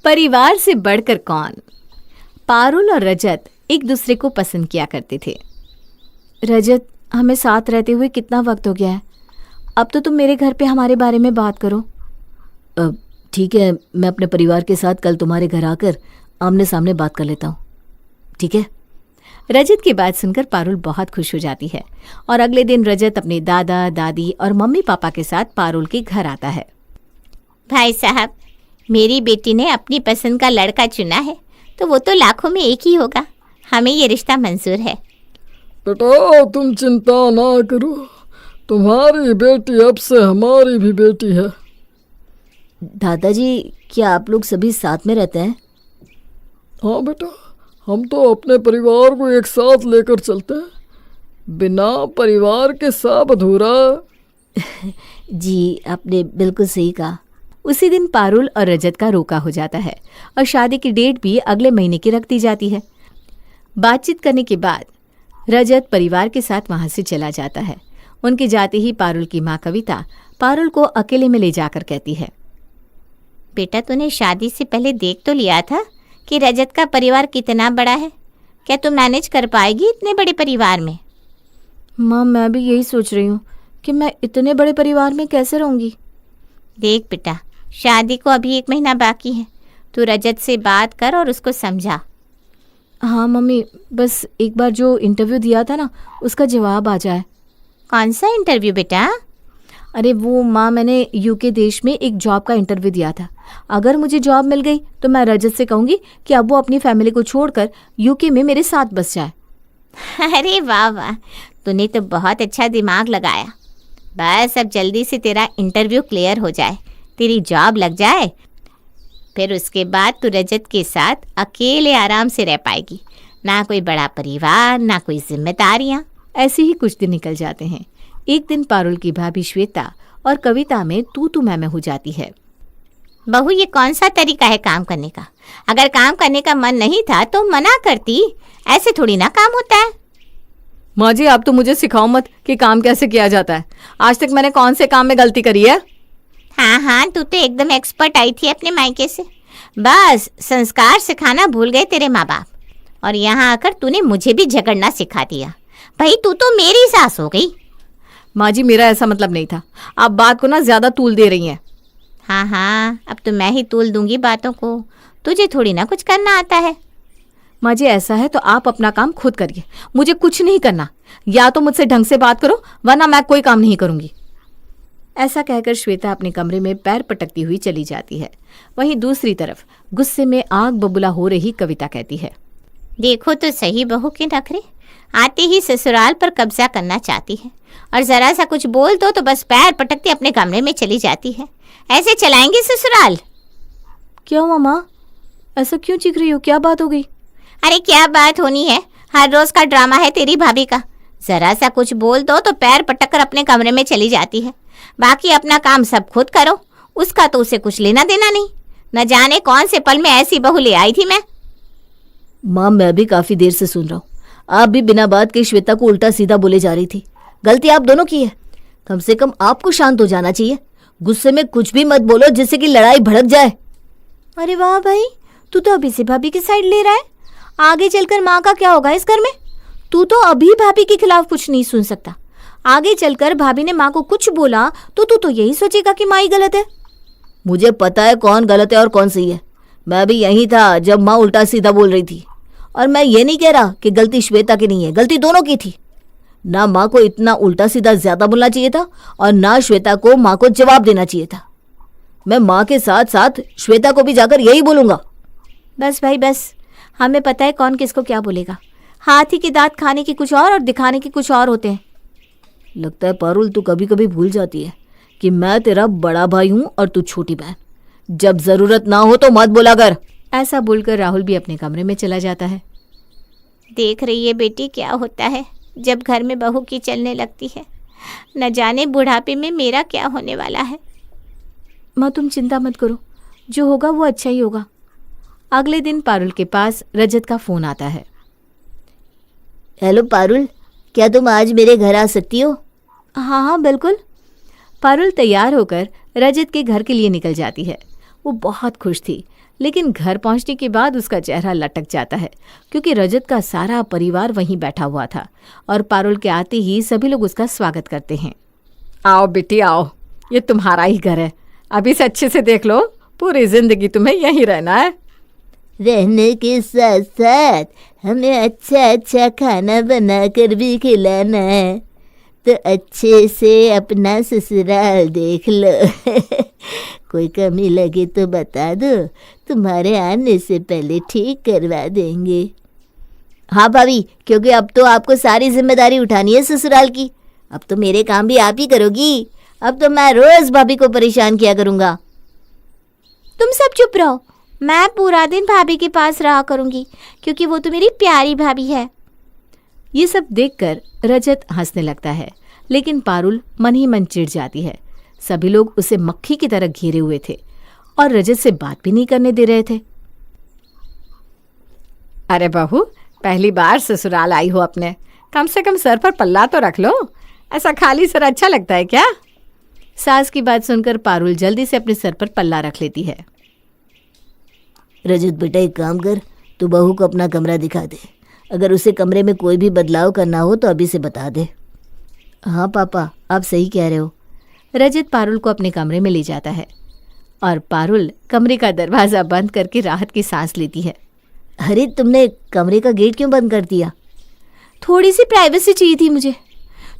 परिवार से बढ़कर कौन? पारुल और रजत एक दूसरे को पसंद किया करते थे। रजत, हमें साथ रहते हुए कितना वक्त हो गया है, अब तो तुम मेरे घर पे हमारे बारे में बात करो। ठीक है, मैं अपने परिवार के साथ कल तुम्हारे घर आकर आमने सामने बात कर लेता हूँ, ठीक है? रजत की बात सुनकर पारुल बहुत खुश हो जाती है और अगले दिन रजत अपने दादा दादी और मम्मी पापा के साथ पारुल के घर आता है। भाई साहब, मेरी बेटी ने अपनी पसंद का लड़का चुना है, तो वो तो लाखों में एक ही होगा। हमें ये रिश्ता मंजूर है। बेटा, तुम चिंता ना करो, तुम्हारी बेटी अब से हमारी भी बेटी है। दादाजी, क्या आप लोग सभी साथ में रहते हैं? हाँ बेटा, हम तो अपने परिवार को एक साथ लेकर चलते हैं, बिना परिवार के सब अधूरा। जी, आपने बिल्कुल सही कहा। उसी दिन पारुल और रजत का रोका हो जाता है और शादी की डेट भी अगले महीने की रख दी जाती है। बातचीत करने के बाद रजत परिवार के साथ वहां से चला जाता है। उनके जाते ही पारुल की माँ कविता पारुल को अकेले में ले जाकर कहती है, बेटा, तूने शादी से पहले देख तो लिया था कि रजत का परिवार कितना बड़ा है। क्या तू मैनेज कर पाएगी इतने बड़े परिवार में? माँ, मैं भी यही सोच रही हूँ कि मैं इतने बड़े परिवार में कैसे रहूँगी। देख बेटा, शादी को अभी 1 महीना बाकी है। तू रजत से बात कर और उसको समझा। हाँ मम्मी, बस एक बार जो इंटरव्यू दिया था ना, उसका जवाब आ जाए। कौन सा इंटरव्यू बेटा? अरे वो माँ, मैंने यूके देश में एक जॉब का इंटरव्यू दिया था। अगर मुझे जॉब मिल गई तो मैं रजत से कहूँगी कि अब वो अपनी फैमिली को छोड़कर यूके में मेरे साथ बस जाए। अरे वाह वाह, तूने तो बहुत अच्छा दिमाग लगाया। बस अब जल्दी से तेरा इंटरव्यू क्लियर हो जाए, तेरी जॉब लग जाए, फिर उसके बाद तू रजत के साथ अकेले आराम से रह पाएगी। ना कोई बड़ा परिवार, ना कोई जिम्मेदारियाँ। ऐसे ही कुछ दिन निकल जाते हैं। एक दिन पारुल की भाभी श्वेता और कविता में तू मैं हो जाती है। बहू, ये कौन सा तरीका है काम करने का? अगर काम करने का मन नहीं था तो मना करती। ऐसे थोड़ी ना काम होता है। माँ जी, आप तो मुझे सिखाओ मत कि काम कैसे किया जाता है। आज तक मैंने कौन से काम में गलती करी है? हाँ, तू तो एकदम एक्सपर्ट आई थी अपने मायके से। बस संस्कार सिखाना भूल गए तेरे माँ बाप, और यहाँ आकर तूने मुझे भी झगड़ना सिखा दिया। भाई, तू तो मेरी सास हो गई। माँ जी, मेरा ऐसा मतलब नहीं था। आप बात को ना ज्यादा तूल दे रही हैं। हाँ, अब तो मैं ही तूल दूंगी बातों को। तुझे थोड़ी ना कुछ करना आता है। माँ जी, ऐसा है तो आप अपना काम खुद करिए, मुझे कुछ नहीं करना। या तो मुझसे ढंग से बात करो, वरना मैं कोई काम नहीं करूंगी। ऐसा कहकर श्वेता अपने कमरे में पैर पटकती हुई चली जाती है। वहीं दूसरी तरफ गुस्से में आग बबूला हो रही कविता कहती है, देखो तो सही बहू के नखरे। आते ही ससुराल पर कब्जा करना चाहती है, और जरा सा कुछ बोल दो तो बस पैर पटकते अपने कमरे में चली जाती है। ऐसे चलाएंगे ससुराल? क्या हुआ माँ, ऐसा क्यों चीख रही हो? क्या बात हो गई? अरे क्या बात होनी है, हर रोज का ड्रामा है तेरी भाभी का। जरा सा कुछ बोल दो तो पैर पटक कर अपने कमरे में चली जाती है। बाकी अपना काम सब खुद करो, उसका तो उसे कुछ लेना देना नहीं। न जाने कौन से पल में ऐसी बहू ले आई थी मैं। माँ, मैं भी काफी देर से सुन रहा हूँ। आप भी बिना बात के श्वेता को उल्टा सीधा बोले जा रही थी। गलती आप दोनों की है। कम से कम आपको शांत हो जाना चाहिए। गुस्से में कुछ भी मत बोलो जिससे कि लड़ाई भड़क जाए। अरे वाह भाई, तू तो अभी से भाभी की साइड ले रहा है। आगे चलकर माँ का क्या होगा इस घर में? तू तो अभी भाभी के खिलाफ कुछ नहीं सुन सकता। आगे चलकर भाभी ने माँ को कुछ बोला तो तू तो यही सोचेगा कि माँ ही गलत है। मुझे पता है कौन गलत है और कौन सही है। मैं भी यही था जब माँ उल्टा सीधा बोल रही थी। और मैं ये नहीं कह रहा कि गलती श्वेता की नहीं है, गलती दोनों की थी। ना माँ को इतना उल्टा सीधा ज्यादा बोलना चाहिए था, और ना श्वेता को माँ को जवाब देना चाहिए था। मैं माँ के साथ साथ श्वेता को भी जाकर यही बोलूंगा। बस भाई बस, हमें पता है कौन किसको क्या बोलेगा। हाथी के दांत खाने की कुछ और दिखाने की कुछ और होते हैं। लगता है पारुल, तू कभी कभी भूल जाती है कि मैं तेरा बड़ा भाई हूँ और तू छोटी बहन। जब जरूरत ना हो तो मत बोला कर। ऐसा बोलकर राहुल भी अपने कमरे में चला जाता है। देख रही है बेटी क्या होता है जब घर में बहू की चलने लगती है। न जाने बुढ़ापे में मेरा क्या होने वाला है। माँ, तुम चिंता मत करो, जो होगा वो अच्छा ही होगा। अगले दिन पारुल के पास रजत का फोन आता है। हेलो पारुल, क्या तुम आज मेरे घर आ सकती हो? हाँ बिल्कुल। पारुल तैयार होकर रजत के घर के लिए निकल जाती है। वो बहुत खुश थी। लेकिन घर पहुंचने के बाद उसका चेहरा लटक जाता है क्योंकि रजत का सारा परिवार वहीं बैठा हुआ था और पारुल के आते ही सभी लोग उसका स्वागत करते हैं। आओ बेटी आओ, ये तुम्हारा ही घर है, अभी से अच्छे से देख लो, पूरी जिंदगी तुम्हें यहीं रहना है। रहने के साथ साथ हमें अच्छा अच्छा खाना बनाकर भी खिलाना है, तो अच्छे से अपना ससुराल देख लो। कोई कमी लगे तो बता दो, तुम्हारे आने से पहले ठीक करवा देंगे। हाँ भाभी, क्योंकि अब तो आपको सारी जिम्मेदारी उठानी है ससुराल की। अब तो मेरे काम भी आप ही करोगी। अब तो मैं रोज भाभी को परेशान किया करूँगा। तुम सब चुप रहो, मैं पूरा दिन भाभी के पास रहा करूंगी क्योंकि वो तो मेरी प्यारी भाभी है। ये सब देखकर रजत हंसने लगता है, लेकिन पारुल मन ही मन चिढ़ जाती है। सभी लोग उसे मक्खी की तरह घेरे हुए थे और रजत से बात भी नहीं करने दे रहे थे। अरे बहू, पहली बार ससुराल आई हो अपने, कम से कम सर पर पल्ला तो रख लो, ऐसा खाली सर अच्छा लगता है क्या? सास की बात सुनकर पारुल जल्दी से अपने सर पर पल्ला रख लेती है। रजत बेटा, एक काम कर, तू बहू को अपना कमरा दिखा दे। अगर उसे कमरे में कोई भी बदलाव करना हो तो अभी से बता दे। हाँ पापा, आप सही कह रहे हो। रजत पारुल को अपने कमरे में ले जाता है और पारुल कमरे का दरवाज़ा बंद करके राहत की सांस लेती है। अरे, तुमने कमरे का गेट क्यों बंद कर दिया? थोड़ी सी प्राइवेसी चाहिए थी मुझे।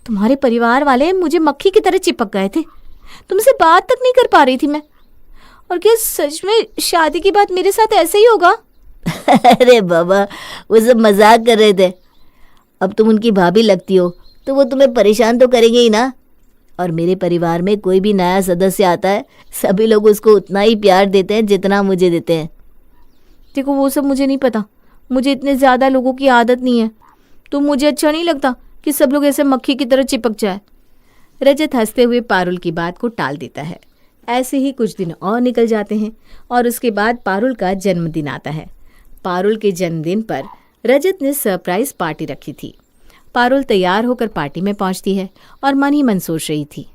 तुम्हारे परिवार वाले मुझे मक्खी की तरह चिपक गए थे, तुमसे बात तक नहीं कर पा रही थी मैं। और क्या सच में शादी के बाद मेरे साथ ऐसे ही होगा? अरे बाबा, वो सब मजाक कर रहे थे। अब तुम उनकी भाभी लगती हो तो वो तुम्हें परेशान तो करेंगे ही ना। और मेरे परिवार में कोई भी नया सदस्य आता है, सभी लोग उसको उतना ही प्यार देते हैं जितना मुझे देते हैं। देखो, वो सब मुझे नहीं पता, मुझे इतने ज़्यादा लोगों की आदत नहीं है, तो मुझे अच्छा नहीं लगता कि सब लोग ऐसे मक्खी की तरह चिपक जाए। रजत हंसते हुए पारुल की बात को टाल देता है। ऐसे ही कुछ दिन और निकल जाते हैं और उसके बाद पारुल का जन्मदिन आता है। पारुल के जन्मदिन पर रजत ने सरप्राइज पार्टी रखी थी। पारुल तैयार होकर पार्टी में पहुंचती है और मन ही मन सोच रही थी,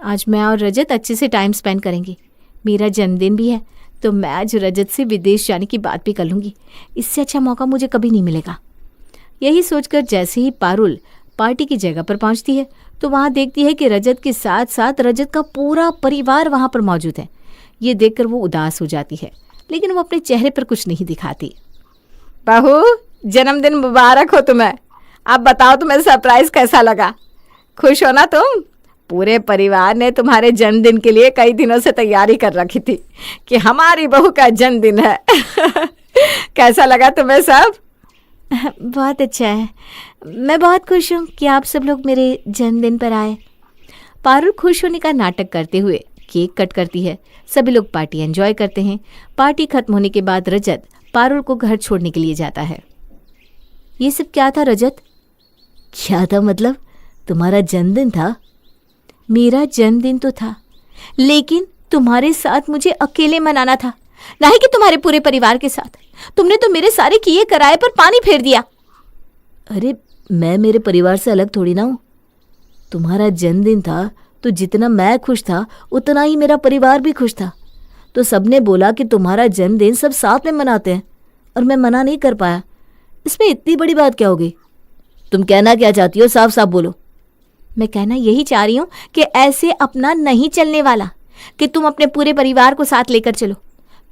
आज मैं और रजत अच्छे से टाइम स्पेंड करेंगे। मेरा जन्मदिन भी है तो मैं आज रजत से विदेश जाने की बात भी कर लूँगी। इससे अच्छा मौका मुझे कभी नहीं मिलेगा। यही सोचकर जैसे ही पारुल पार्टी की जगह पर पहुंचती है तो वहाँ देखती है कि रजत के साथ साथ रजत का पूरा परिवार वहाँ पर मौजूद है। ये देखकर वो उदास हो जाती है, लेकिन वो अपने चेहरे पर कुछ नहीं दिखाती। बहू, जन्मदिन मुबारक हो तुम्हें। अब बताओ तुम्हें सरप्राइज कैसा लगा? खुश हो ना तुम? पूरे परिवार ने तुम्हारे जन्मदिन के लिए कई दिनों से तैयारी कर रखी थी कि हमारी बहू का जन्मदिन है। कैसा लगा तुम्हें सब? बहुत अच्छा है, मैं बहुत खुश हूँ कि आप सब लोग मेरे जन्मदिन पर आए। पारुल खुश होने का नाटक करते हुए केक कट करती है। सभी लोग पार्टी एंजॉय करते हैं। पार्टी खत्म होने के बाद रजत पारुल को घर छोड़ने के लिए जाता है। ये सब क्या था रजत? क्या था मतलब? तुम्हारा जन्मदिन था? मेरा जन्मदिन तो था, लेकिन तुम्हारे साथ मुझे अकेले मनाना था, ना ही कि तुम्हारे पूरे परिवार के साथ। तुमने तो मेरे सारे किए कराए पर पानी फेर दिया। अरे, मैं मेरे परिवार से अलग थोड़ी ना हूँ। तुम्हारा जन्मदिन था तो जितना मैं खुश था उतना ही मेरा परिवार भी खुश था। तो सबने बोला कि तुम्हारा जन्मदिन सब साथ में मनाते हैं और मैं मना नहीं कर पाया। इसमें इतनी बड़ी बात क्या हो गई? तुम कहना क्या चाहती हो, साफ साफ बोलो। मैं कहना यही चाह रही हूँ कि ऐसे अपना नहीं चलने वाला, कि तुम अपने पूरे परिवार को साथ लेकर चलो,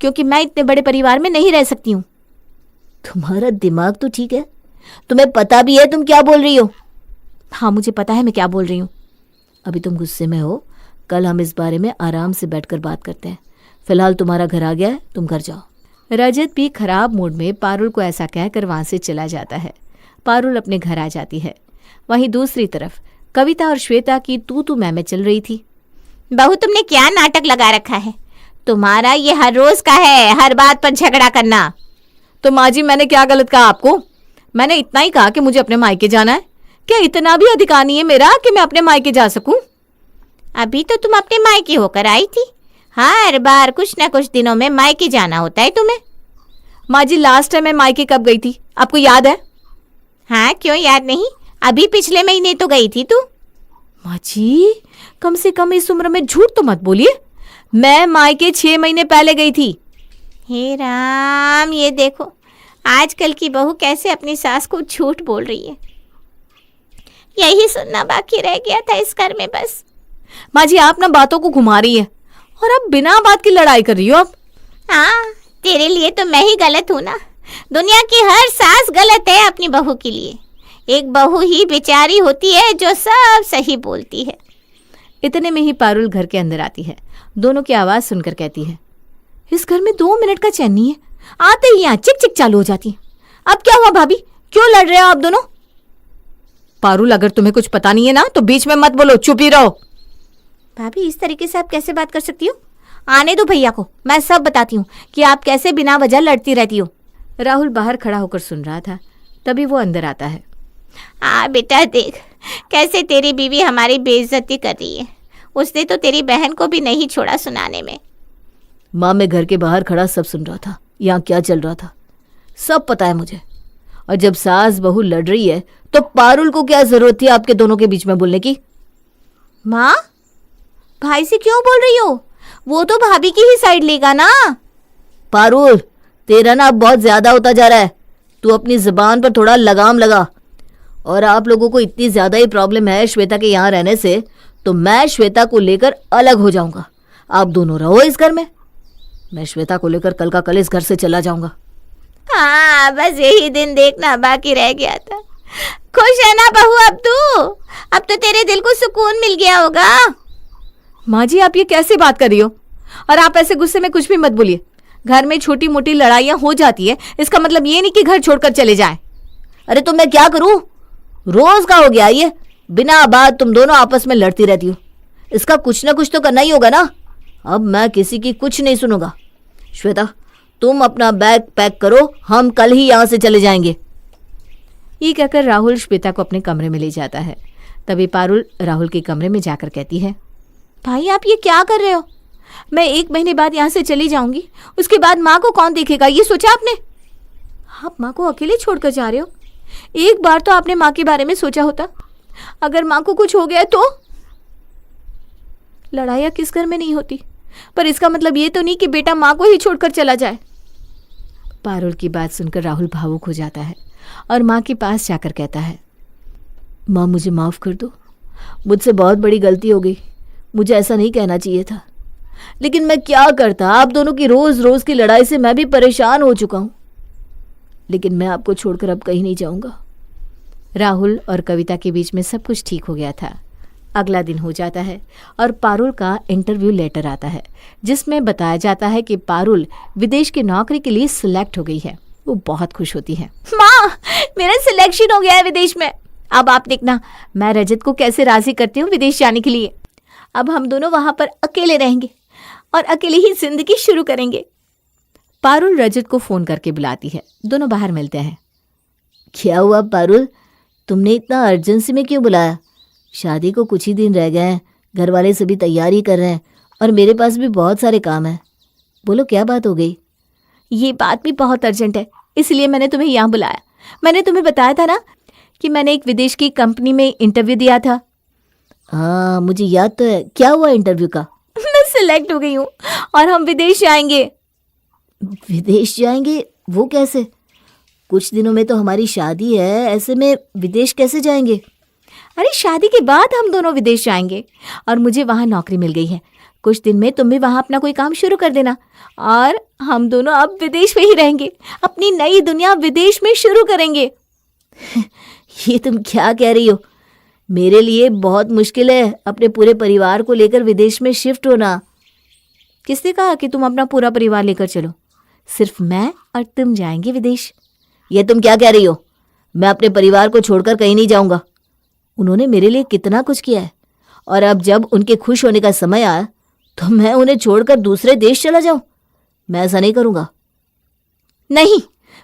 क्योंकि मैं इतने बड़े परिवार में नहीं रह सकती हूँ। तुम्हारा दिमाग तो ठीक है, तुम्हें पता भी है तुम क्या बोल रही हो? हाँ, मुझे पता है मैं क्या बोल रही हूँ। अभी तुम गुस्से में हो, कल हम इस बारे में आराम से बैठकर बात करते हैं। फिलहाल तुम्हारा घर आ गया है, तुम घर जाओ। रजत भी खराब मूड में पारुल को ऐसा कहकर वहाँ से चला जाता है। पारुल अपने घर आ जाती है। वहीं दूसरी तरफ कविता और श्वेता की तू मैं चल रही थी। बहू, तुमने क्या नाटक लगा रखा है? तुम्हारा ये हर रोज का है, हर बात पर झगड़ा करना। तो माँ जी, मैंने क्या गलत कहा आपको? मैंने इतना ही कहा कि मुझे अपने मायके जाना है। क्या इतना भी अधिकार नहीं है मेरा कि मैं अपने मायके जा सकूं? अभी तो तुम अपने मायके होकर आई थी, हर बार कुछ न कुछ दिनों में मायके जाना होता है तुम्हें। माँ जी, लास्ट टाइम मैं मायके कब गई थी, आपको याद है? हाँ, क्यों याद नहीं? अभी पिछले महीने तो गई थी तू। माँ जी, कम से कम इस उम्र में झूठ तो मत बोलिए। मैं मायके 6 महीने पहले गई थी। हे राम, ये देखो आजकल की बहू कैसे अपनी सास को झूठ बोल रही है। यही सुनना बाकी रह गया था इस घर में बस। माँ जी, आप ना बातों को घुमा रही है और अब बिना बात की लड़ाई कर रही हो आप। हाँ, तेरे लिए तो मैं ही गलत हूँ ना। दुनिया की हर सास गलत है अपनी बहू के लिए। एक बहू ही बेचारी होती है जो सब सही बोलती है। इतने में ही पारुल घर के अंदर आती है। दोनों की आवाज सुनकर कहती है, इस घर में 2 मिनट का चैन नहीं है। आते ही यहाँ चिक चिक चालू हो जाती है। अब क्या हुआ भाभी, क्यों लड़ रहे हो आप दोनों? पारुल, अगर तुम्हें कुछ पता नहीं है ना तो बीच में मत बोलो, चुप ही रहो। भाभी, इस तरीके से आप कैसे बात कर सकती हो? आने दो भैया को, मैं सब बताती हूँ कि आप कैसे बिना वजह लड़ती रहती हो। राहुल बाहर खड़ा होकर सुन रहा था, तभी वो अंदर आता है। बेटा देख, कैसे तेरी बीवी हमारी बेइज्जती कर रही है। उसने तो तेरी बहन को भी नहीं छोड़ा सुनाने में। माँ, मैं घर के बाहर खड़ा सब सुन रहा था, यहाँ क्या चल रहा था सब पता है मुझे। और जब सास बहू लड़ रही है तो पारुल को क्या जरूरत थी आपके दोनों के बीच में बोलने की? माँ, भाई से क्यों बोल रही हो? वो तो भाभी की ही साइड लेगा ना। पारुल, तेरा ना अब बहुत ज्यादा होता जा रहा है। तू अपनी जुबान पर थोड़ा लगाम लगा। और आप लोगों को इतनी ज्यादा ही प्रॉब्लम है श्वेता के यहाँ रहने से, तो मैं श्वेता को लेकर अलग हो जाऊंगा। आप दोनों रहो इस घर में। मैं श्वेता को लेकर कल का कल इस घर से चला जाऊंगा। हाँ, बस यही दिन देखना बाकी रह गया था। खुश है ना बहू अब तू? अब तो तेरे दिल को सुकून मिल गया होगा। माँ जी, आप ये कैसे बात कर रही हो? और आप ऐसे गुस्से में कुछ भी मत बोलिए। घर में छोटी मोटी लड़ाइयाँ हो जाती है, इसका मतलब ये नहीं कि घर छोड़कर चले जाएं। अरे तो मैं क्या करूं? रोज का हो गया ये, बिना बात तुम दोनों आपस में लड़ती रहती हो। इसका कुछ ना कुछ तो करना ही होगा ना। अब मैं किसी की कुछ नहीं सुनूंगा। श्वेता, तुम अपना बैग पैक करो, हम कल ही यहाँ से चले जाएंगे। ये कहकर राहुल श्वेता को अपने कमरे में ले जाता है। तभी पारुल राहुल के कमरे में जाकर कहती है, भाई आप ये क्या कर रहे हो? मैं 1 महीने बाद यहाँ से चली जाऊंगी, उसके बाद माँ को कौन देखेगा, ये सोचा आपने? आप माँ को अकेले छोड़कर जा रहे हो। एक बार तो आपने माँ के बारे में सोचा होता। अगर माँ को कुछ हो गया तो? लड़ाइयाँ किस घर में नहीं होती, पर इसका मतलब ये तो नहीं कि बेटा माँ को ही छोड़कर चला जाए। पारुल की बात सुनकर राहुल भावुक हो जाता है और माँ के पास जाकर कहता है, माँ, मुझे माफ़ कर दो। मुझसे बहुत बड़ी गलती हो गई। मुझे ऐसा नहीं कहना चाहिए था, लेकिन मैं क्या करता। आप दोनों की रोज़ रोज़ की लड़ाई से मैं भी परेशान हो चुका हूँ। लेकिन मैं आपको छोड़कर अब कहीं नहीं जाऊँगा। राहुल और कविता के बीच में सब कुछ ठीक हो गया था। अगला दिन हो जाता है और पारुल का इंटरव्यू लेटर आता है, जिसमें बताया जाता है कि पारुल विदेश की नौकरी के लिए सिलेक्ट हो गई है। वो बहुत खुश होती है। माँ, मेरा सिलेक्शन हो गया है विदेश में। अब आप देखना मैं रजत को कैसे राजी करती हूँ विदेश जाने के लिए। अब हम दोनों वहां पर अकेले रहेंगे और अकेले ही जिंदगी शुरू करेंगे। पारुल रजत को फोन करके बुलाती है। दोनों बाहर मिलते हैं। क्या हुआ पारुल, तुमने इतना अर्जेंसी में क्यों बुलाया? शादी को कुछ ही दिन रह गए हैं, घर वाले सभी तैयारी कर रहे हैं और मेरे पास भी बहुत सारे काम हैं। बोलो, क्या बात हो गई? ये बात भी बहुत अर्जेंट है, इसलिए मैंने तुम्हें यहाँ बुलाया। मैंने तुम्हें बताया था ना कि मैंने एक विदेश की कंपनी में इंटरव्यू दिया था। हाँ, मुझे याद तो है। क्या हुआ इंटरव्यू का? मैं सिलेक्ट हो गई हूँ और हम विदेश जाएंगे। विदेश जाएंगे? वो कैसे? कुछ दिनों में तो हमारी शादी है, ऐसे में विदेश कैसे जाएंगे? अरे शादी के बाद हम दोनों विदेश जाएंगे और मुझे वहाँ नौकरी मिल गई है। कुछ दिन में तुम भी वहाँ अपना कोई काम शुरू कर देना और हम दोनों अब विदेश में ही रहेंगे। अपनी नई दुनिया विदेश में शुरू करेंगे। ये तुम क्या कह रही हो? मेरे लिए बहुत मुश्किल है अपने पूरे परिवार को लेकर विदेश में शिफ्ट होना। किसने कहा कि तुम अपना पूरा परिवार लेकर चलो? सिर्फ मैं और तुम जाएंगे विदेश। ये तुम क्या कह रही हो? मैं अपने परिवार को छोड़कर कहीं नहीं जाऊंगा। उन्होंने मेरे लिए कितना कुछ किया है, और अब जब उनके खुश होने का समय आया तो मैं उन्हें छोड़कर दूसरे देश चला जाऊं? मैं ऐसा नहीं करूंगा। नहीं,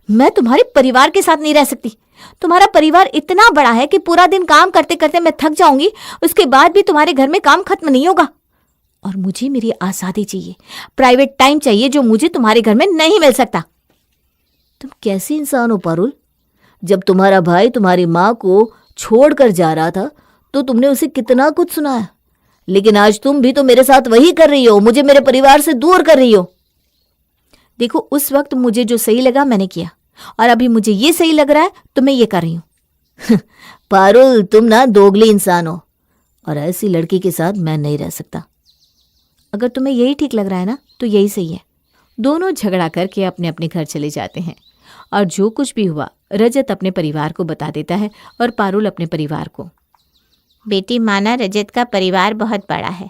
मैं तुम्हारे परिवार के साथ नहीं रह सकती। तुम्हारा परिवार इतना बड़ा है कि पूरा दिन काम करते करते मैं थक जाऊंगी, उसके बाद भी तुम्हारे घर में काम खत्म नहीं होगा। और मुझे मेरी आज़ादी चाहिए, प्राइवेट टाइम चाहिए, जो मुझे तुम्हारे घर में नहीं मिल सकता। तुम कैसी इंसान हो पारुल? जब तुम्हारा भाई तुम्हारी माँ को छोड़कर जा रहा था तो तुमने उसे कितना कुछ सुनाया, लेकिन आज तुम भी तो मेरे साथ वही कर रही हो, मुझे मेरे परिवार से दूर कर रही हो। देखो, उस वक्त मुझे जो सही लगा मैंने किया, और अभी मुझे ये सही लग रहा है तो मैं ये कर रही हूँ। पारुल, तुम ना दोगली इंसान हो, और ऐसी लड़की के साथ मैं नहीं रह सकता। अगर तुम्हें यही ठीक लग रहा है ना तो यही सही है। दोनों झगड़ा करके अपने अपने घर चले जाते हैं, और जो कुछ भी हुआ रजत अपने परिवार को बता देता है और पारुल अपने परिवार को। बेटी, माना रजत का परिवार बहुत बड़ा है,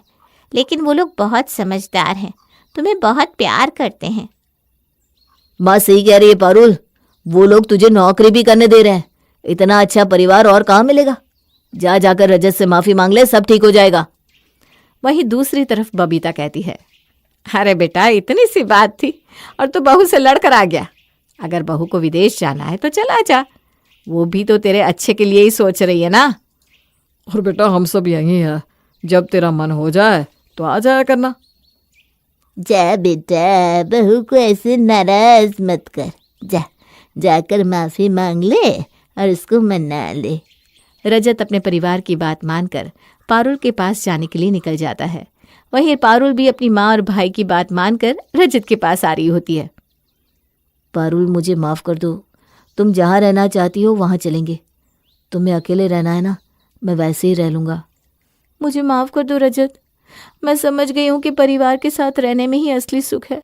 लेकिन वो लोग बहुत समझदार हैं, तुम्हें बहुत प्यार करते हैं। माँ सही कह रही है पारुल, वो लोग तुझे नौकरी भी करने दे रहे हैं। इतना अच्छा परिवार और कहाँ मिलेगा। जा जाकर रजत से माफी मांग ले, सब ठीक हो जाएगा। वहीं दूसरी तरफ बबीता कहती है, अरे बेटा, इतनी सी बात थी और तू बहू से लड़कर आ गया। अगर बहू को विदेश जाना है तो चला जा, वो भी तो तेरे अच्छे के लिए ही सोच रही है ना। और बेटा हम सब यहीं हैं, जब तेरा मन हो जाए तो आ जाया करना। जा बेटा, बहू को ऐसे नाराज मत कर। जा जाकर माफी मांग ले और उसको मना ले। रजत अपने परिवार की बात मानकर पारुल के पास जाने के लिए निकल जाता है। वहीं पारुल भी अपनी माँ और भाई की बात मानकर रजत के पास आ रही होती है। पारुल, मुझे माफ कर दो। तुम जहाँ रहना चाहती हो वहाँ चलेंगे। तुम्हें अकेले रहना है ना, मैं वैसे ही रह लूँगा। मुझे माफ़ कर दो रजत, मैं समझ गई हूँ कि परिवार के साथ रहने में ही असली सुख है।